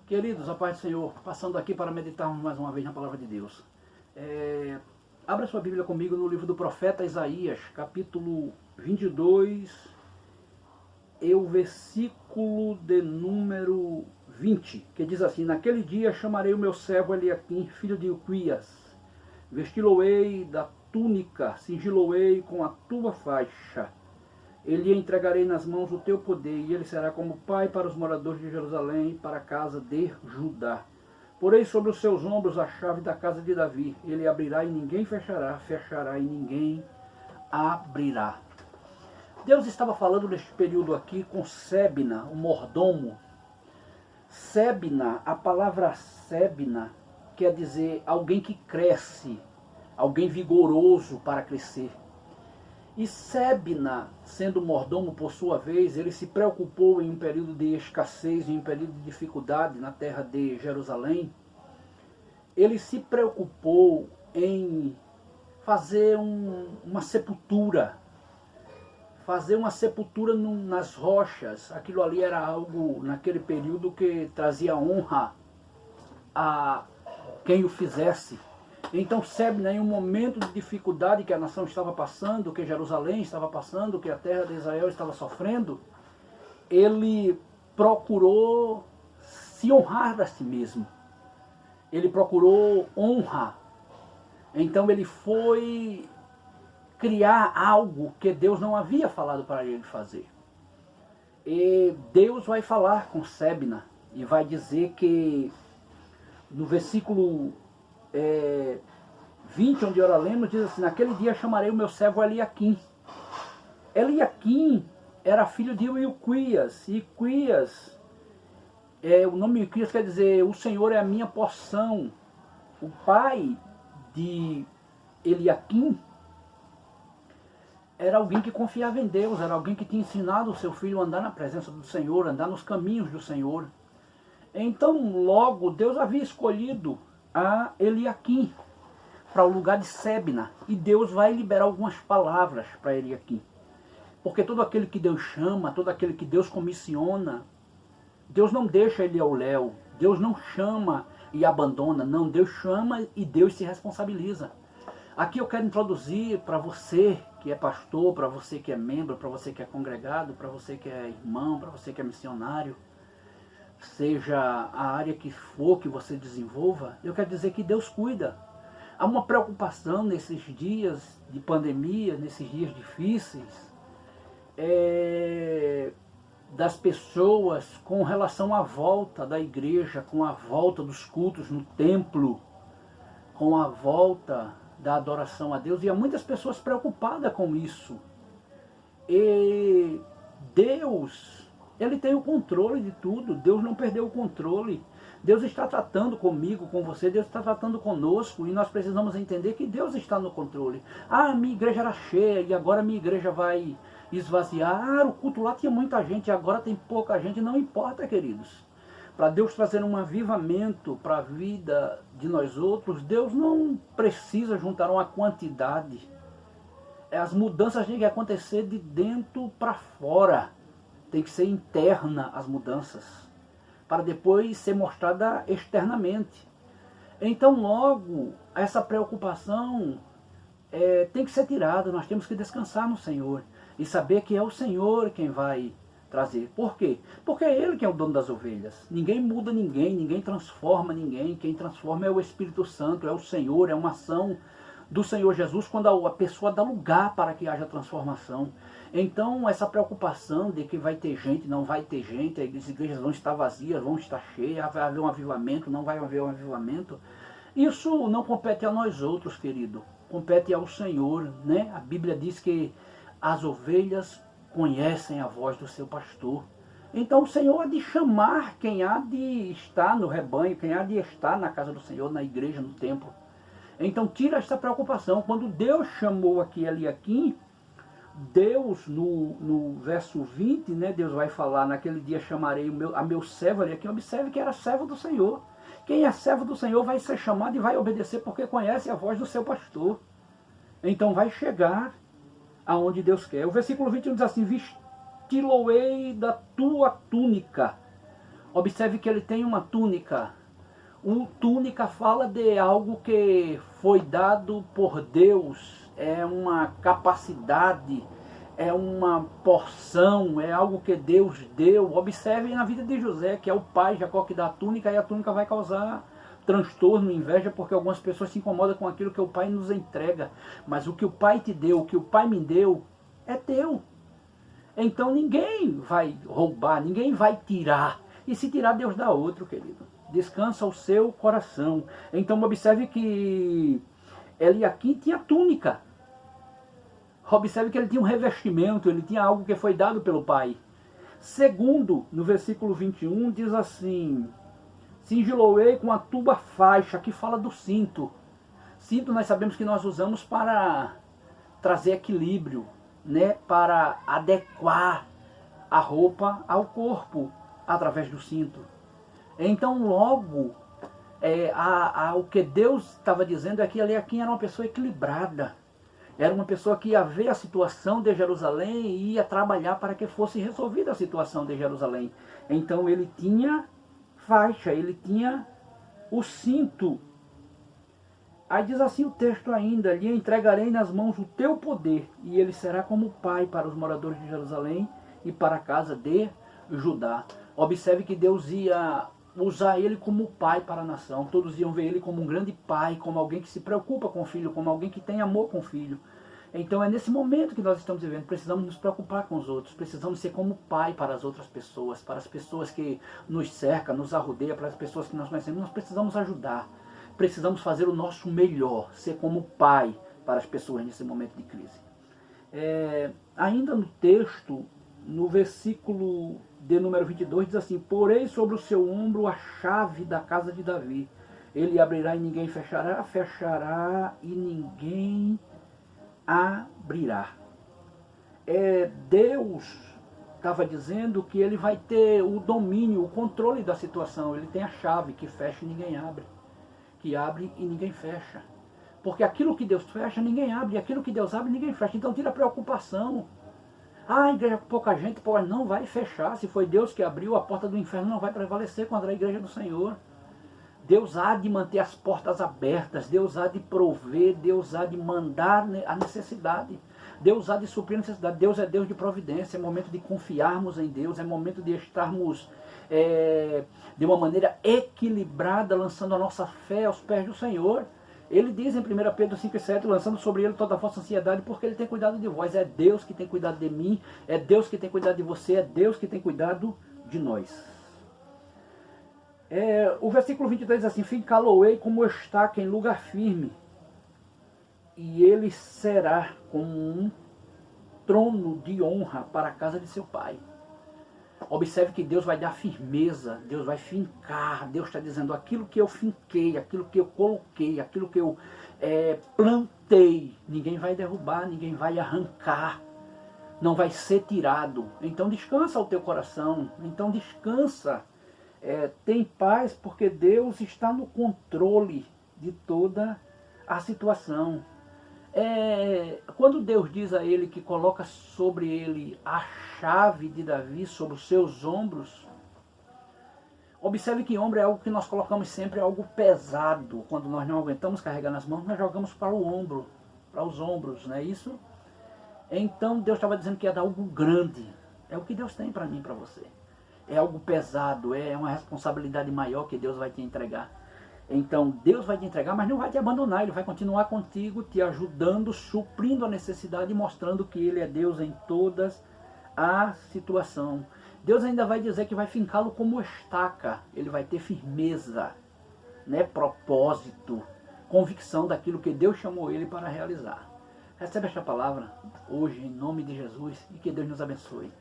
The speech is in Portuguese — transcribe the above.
Queridos, a paz do Senhor, passando aqui para meditarmos mais uma vez na palavra de Deus. Abra sua Bíblia comigo no livro do profeta Isaías, capítulo 22, e o versículo de número 20, que diz assim: Naquele dia chamarei o meu servo Eliaquim, filho de Uquias, vesti-lo-ei da túnica, cingi-lo-ei com a tua faixa. Ele entregarei nas mãos o teu poder, e ele será como pai para os moradores de Jerusalém, para a casa de Judá. Porei sobre os seus ombros a chave da casa de Davi. Ele abrirá e ninguém fechará, fechará e ninguém abrirá. Deus estava falando neste período aqui com Sebna, o mordomo. Sebna, a palavra Sebna quer dizer alguém que cresce, alguém vigoroso para crescer. E Sebna, sendo mordomo por sua vez, ele se preocupou em um período de escassez, em um período de dificuldade na terra de Jerusalém. Ele se preocupou em fazer uma sepultura, nas rochas. Aquilo ali era algo, naquele período, que trazia honra a quem o fizesse. Então Sebna, em um momento de dificuldade que a nação estava passando, que Jerusalém estava passando, que a terra de Israel estava sofrendo, ele procurou se honrar a si mesmo. Ele procurou honra. Então ele foi criar algo que Deus não havia falado para ele fazer. E Deus vai falar com Sebna e vai dizer que no versículo 20, onde ora lemos, diz assim: Naquele dia chamarei o meu servo Eliaquim. Eliaquim era filho de Uquias. E Uquias, o nome Uquias quer dizer: o Senhor é a minha porção. O pai de Eliaquim era alguém que confiava em Deus, era alguém que tinha ensinado o seu filho a andar na presença do Senhor, a andar nos caminhos do Senhor. Então logo Deus havia escolhido a Eliaquim para o lugar de Sebna, e Deus vai liberar algumas palavras para Eliaquim, porque todo aquele que Deus chama, todo aquele que Deus comissiona, Deus não deixa ele ao léu, Deus não chama e abandona, não, Deus chama e Deus se responsabiliza. Aqui eu quero introduzir para você que é pastor, para você que é membro, para você que é congregado, para você que é irmão, para você que é missionário, seja a área que for que você desenvolva, eu quero dizer que Deus cuida. Há uma preocupação nesses dias de pandemia, nesses dias difíceis, das pessoas com relação à volta da igreja, com a volta dos cultos no templo, com a volta da adoração a Deus, e há muitas pessoas preocupadas com isso. E Deus, Ele tem o controle de tudo. Deus não perdeu o controle. Deus está tratando comigo, com você, Deus está tratando conosco, e nós precisamos entender que Deus está no controle. Ah, minha igreja era cheia e agora minha igreja vai esvaziar. Ah, o culto lá tinha muita gente e agora tem pouca gente. Não importa, queridos. Para Deus trazer um avivamento para a vida de nós outros, Deus não precisa juntar uma quantidade. As mudanças têm que acontecer de dentro para fora. Tem que ser interna as mudanças, para depois ser mostrada externamente. Então logo, essa preocupação tem que ser tirada. Nós temos que descansar no Senhor e saber que é o Senhor quem vai trazer. Por quê? Porque é Ele que é o dono das ovelhas. Ninguém muda ninguém, ninguém transforma ninguém. Quem transforma é o Espírito Santo, é o Senhor, é uma ação do Senhor Jesus quando a pessoa dá lugar para que haja transformação. Então essa preocupação de que vai ter gente, não vai ter gente, as igrejas vão estar vazias, vão estar cheias, vai haver um avivamento, não vai haver um avivamento, isso não compete a nós outros, querido, compete ao Senhor, né? A Bíblia diz que as ovelhas conhecem a voz do seu pastor. Então o Senhor há de chamar quem há de estar no rebanho, quem há de estar na casa do Senhor, na igreja, no templo. Então tira essa preocupação. Quando Deus chamou aqui Eliaquim, Deus no verso 20, né, Deus vai falar: naquele dia chamarei a meu servo Eliaquim. Observe que era servo do Senhor. Quem é servo do Senhor vai ser chamado e vai obedecer porque conhece a voz do seu pastor. Então vai chegar aonde Deus quer. O versículo 21 diz assim: vesti-lo-ei da tua túnica. Observe que ele tem uma túnica. Túnica fala de algo que foi dado por Deus, é uma capacidade, é uma porção, é algo que Deus deu. Observe na vida de José, que é o pai Jacó que dá a túnica, e a túnica vai causar transtorno, inveja, porque algumas pessoas se incomodam com aquilo que o pai nos entrega. Mas o que o pai te deu, o que o pai me deu, é teu. Então ninguém vai roubar, ninguém vai tirar. E se tirar, Deus dá outro, querido. Descansa o seu coração. Então observe que Eliaquim tinha túnica. Observe que ele tinha um revestimento, ele tinha algo que foi dado pelo pai. Segundo, no versículo 21, diz assim: cingiloei com a tuba faixa, que fala do cinto. Cinto nós sabemos que nós usamos para trazer equilíbrio, né? Para adequar a roupa ao corpo, através do cinto. Então logo, o que Deus estava dizendo é que Eliaquim era uma pessoa equilibrada. Era uma pessoa que ia ver a situação de Jerusalém e ia trabalhar para que fosse resolvida a situação de Jerusalém. Então ele tinha faixa, ele tinha o cinto. Aí diz assim o texto ainda: lhe entregarei nas mãos o teu poder, e ele será como pai para os moradores de Jerusalém e para a casa de Judá. Observe que Deus ia usar ele como pai para a nação. Todos iam ver ele como um grande pai, como alguém que se preocupa com o filho, como alguém que tem amor com o filho. Então é nesse momento que nós estamos vivendo. Precisamos nos preocupar com os outros, precisamos ser como pai para as outras pessoas, para as pessoas que nos cercam, nos arrodeiam, para as pessoas que nós conhecemos. Nós precisamos ajudar, precisamos fazer o nosso melhor, ser como pai para as pessoas nesse momento de crise. Ainda no texto, no versículo de número 22, diz assim: porei sobre o seu ombro a chave da casa de Davi. Ele abrirá e ninguém fechará, fechará e ninguém abrirá. Deus estava dizendo que ele vai ter o domínio, o controle da situação. Ele tem a chave que fecha e ninguém abre, que abre e ninguém fecha. Porque aquilo que Deus fecha, ninguém abre, e aquilo que Deus abre, ninguém fecha. Então tira a preocupação. A igreja com pouca gente, não vai fechar. Se foi Deus que abriu, a porta do inferno não vai prevalecer contra a igreja do Senhor. Deus há de manter as portas abertas, Deus há de prover, Deus há de mandar a necessidade, Deus há de suprir a necessidade. Deus é Deus de providência. É momento de confiarmos em Deus, é momento de estarmos de uma maneira equilibrada, lançando a nossa fé aos pés do Senhor. Ele diz em 1 Pedro 5,7, lançando sobre ele toda a vossa ansiedade, porque ele tem cuidado de vós. É Deus que tem cuidado de mim, é Deus que tem cuidado de você, é Deus que tem cuidado de nós. O versículo 23 diz assim: fincá-lo-ei como estaca em lugar firme, e ele será como um trono de honra para a casa de seu pai. Observe que Deus vai dar firmeza, Deus vai fincar. Deus está dizendo: aquilo que eu finquei, aquilo que eu coloquei, aquilo que eu plantei, ninguém vai derrubar, ninguém vai arrancar, não vai ser tirado. Então descansa o teu coração, então descansa, tem paz, porque Deus está no controle de toda a situação. Quando Deus diz a ele que coloca sobre ele a chave de Davi, sobre os seus ombros, observe que ombro é algo que nós colocamos sempre, algo pesado. Quando nós não aguentamos carregar nas mãos, nós jogamos para o ombro, para os ombros, não é isso? Então Deus estava dizendo que ia dar algo grande. É o que Deus tem para mim e para você. É algo pesado, é uma responsabilidade maior que Deus vai te entregar. Então Deus vai te entregar, mas não vai te abandonar. Ele vai continuar contigo, te ajudando, suprindo a necessidade e mostrando que Ele é Deus em todas as situações. Deus ainda vai dizer que vai fincá-lo como estaca. Ele vai ter firmeza, propósito, convicção daquilo que Deus chamou ele para realizar. Recebe esta palavra hoje em nome de Jesus e que Deus nos abençoe.